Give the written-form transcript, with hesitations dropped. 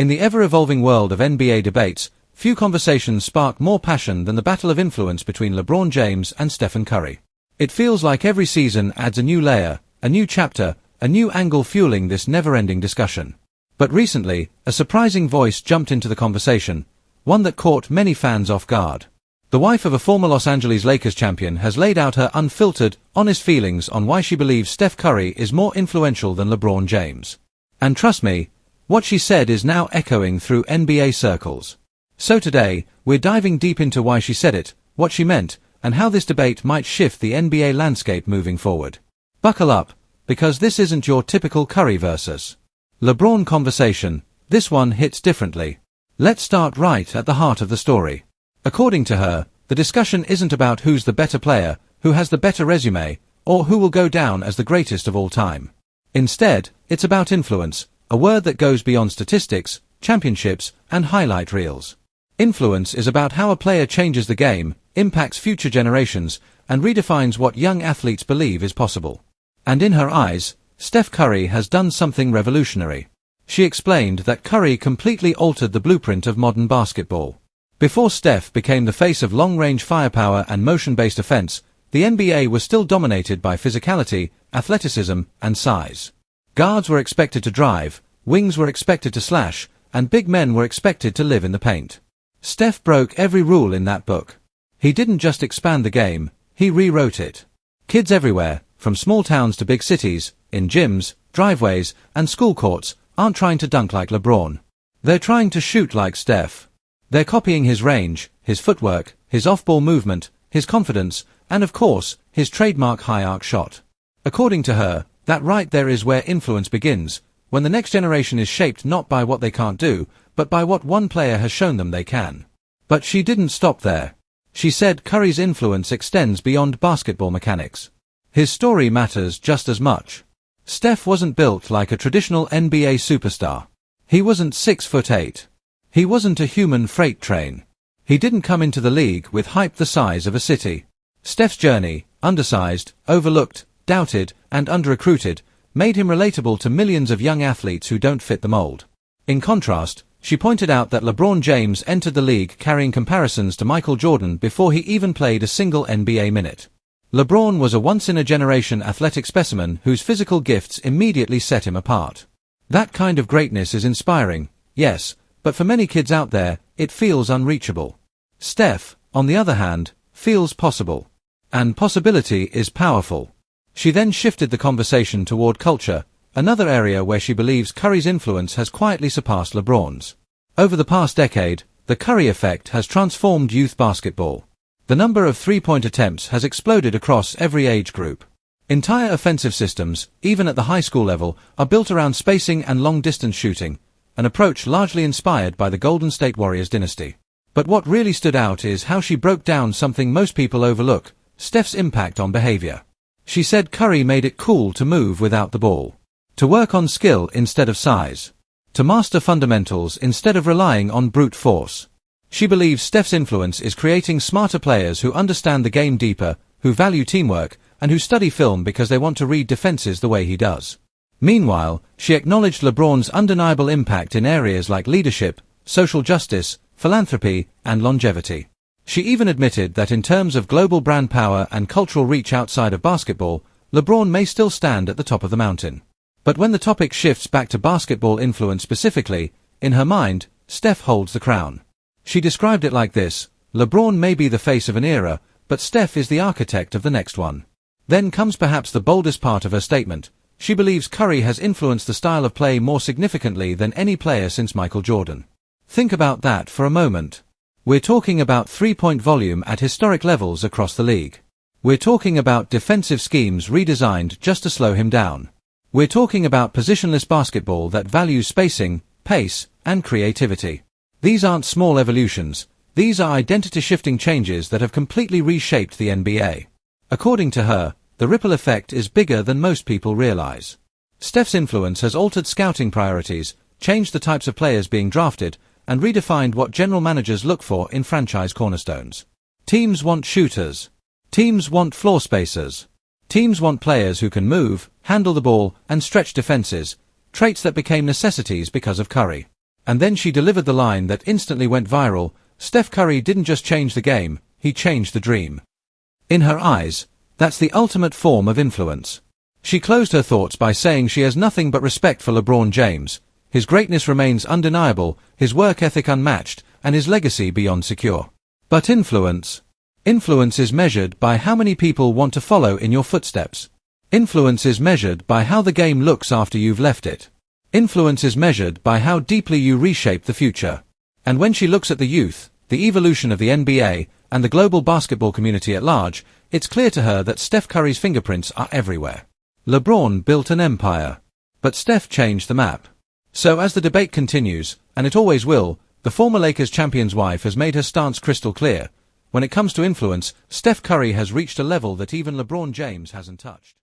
In the ever-evolving world of NBA debates, few conversations spark more passion than the battle of influence between LeBron James and Stephen Curry. It feels like every season adds a new layer, a new chapter, a new angle fueling this never-ending discussion. But recently, a surprising voice jumped into the conversation, one that caught many fans off guard. The wife of a former Los Angeles Lakers champion has laid out her unfiltered, honest feelings on why she believes Steph Curry is more influential than LeBron James. And trust me, what she said is now echoing through NBA circles. So today, we're diving deep into why she said it, what she meant, and how this debate might shift the NBA landscape moving forward. Buckle up, because this isn't your typical Curry versus LeBron conversation. This one hits differently. Let's start right at the heart of the story. According to her, the discussion isn't about who's the better player, who has the better resume, or who will go down as the greatest of all time. Instead, it's about influence, a word that goes beyond statistics, championships, and highlight reels. Influence is about how a player changes the game, impacts future generations, and redefines what young athletes believe is possible. And in her eyes, Steph Curry has done something revolutionary. She explained that Curry completely altered the blueprint of modern basketball. Before Steph became the face of long-range firepower and motion-based offense, the NBA was still dominated by physicality, athleticism, and size. Guards were expected to drive, wings were expected to slash, and big men were expected to live in the paint. Steph broke every rule in that book. He didn't just expand the game, he rewrote it. Kids everywhere, from small towns to big cities, in gyms, driveways, and school courts, aren't trying to dunk like LeBron. They're trying to shoot like Steph. They're copying his range, his footwork, his off-ball movement, his confidence, and of course, his trademark high-arc shot. According to her, that right there is where influence begins, when the next generation is shaped not by what they can't do, but by what one player has shown them they can. But she didn't stop there. She said Curry's influence extends beyond basketball mechanics. His story matters just as much. Steph wasn't built like a traditional NBA superstar. He wasn't 6'8". He wasn't a human freight train. He didn't come into the league with hype the size of a city. Steph's journey, undersized, overlooked, doubted, and under-recruited, made him relatable to millions of young athletes who don't fit the mold. In contrast, she pointed out that LeBron James entered the league carrying comparisons to Michael Jordan before he even played a single NBA minute. LeBron was a once-in-a-generation athletic specimen whose physical gifts immediately set him apart. That kind of greatness is inspiring, yes, but for many kids out there, it feels unreachable. Steph, on the other hand, feels possible. And possibility is powerful. She then shifted the conversation toward culture, another area where she believes Curry's influence has quietly surpassed LeBron's. Over the past decade, the Curry effect has transformed youth basketball. The number of three-point attempts has exploded across every age group. Entire offensive systems, even at the high school level, are built around spacing and long-distance shooting, an approach largely inspired by the Golden State Warriors dynasty. But what really stood out is how she broke down something most people overlook, Steph's impact on behavior. She said Curry made it cool to move without the ball, to work on skill instead of size, to master fundamentals instead of relying on brute force. She believes Steph's influence is creating smarter players who understand the game deeper, who value teamwork, and who study film because they want to read defenses the way he does. Meanwhile, she acknowledged LeBron's undeniable impact in areas like leadership, social justice, philanthropy, and longevity. She even admitted that in terms of global brand power and cultural reach outside of basketball, LeBron may still stand at the top of the mountain. But when the topic shifts back to basketball influence specifically, in her mind, Steph holds the crown. She described it like this: LeBron may be the face of an era, but Steph is the architect of the next one. Then comes perhaps the boldest part of her statement. She believes Curry has influenced the style of play more significantly than any player since Michael Jordan. Think about that for a moment. We're talking about three-point volume at historic levels across the league. We're talking about defensive schemes redesigned just to slow him down. We're talking about positionless basketball that values spacing, pace, and creativity. These aren't small evolutions. These are identity-shifting changes that have completely reshaped the NBA. According to her, the ripple effect is bigger than most people realize. Steph's influence has altered scouting priorities, changed the types of players being drafted, and redefined what general managers look for in franchise cornerstones. Teams want shooters. Teams want floor spacers. Teams want players who can move, handle the ball, and stretch defenses, traits that became necessities because of Curry. And then she delivered the line that instantly went viral: Steph Curry didn't just change the game, he changed the dream. In her eyes, that's the ultimate form of influence. She closed her thoughts by saying she has nothing but respect for LeBron James. His greatness remains undeniable, his work ethic unmatched, and his legacy beyond secure. But influence is measured by how many people want to follow in your footsteps. Influence is measured by how the game looks after you've left it. Influence is measured by how deeply you reshape the future. And when she looks at the youth, the evolution of the NBA, and the global basketball community at large, it's clear to her that Steph Curry's fingerprints are everywhere. LeBron built an empire, but Steph changed the map. So as the debate continues, and it always will, the former Lakers champion's wife has made her stance crystal clear. When it comes to influence, Steph Curry has reached a level that even LeBron James hasn't touched.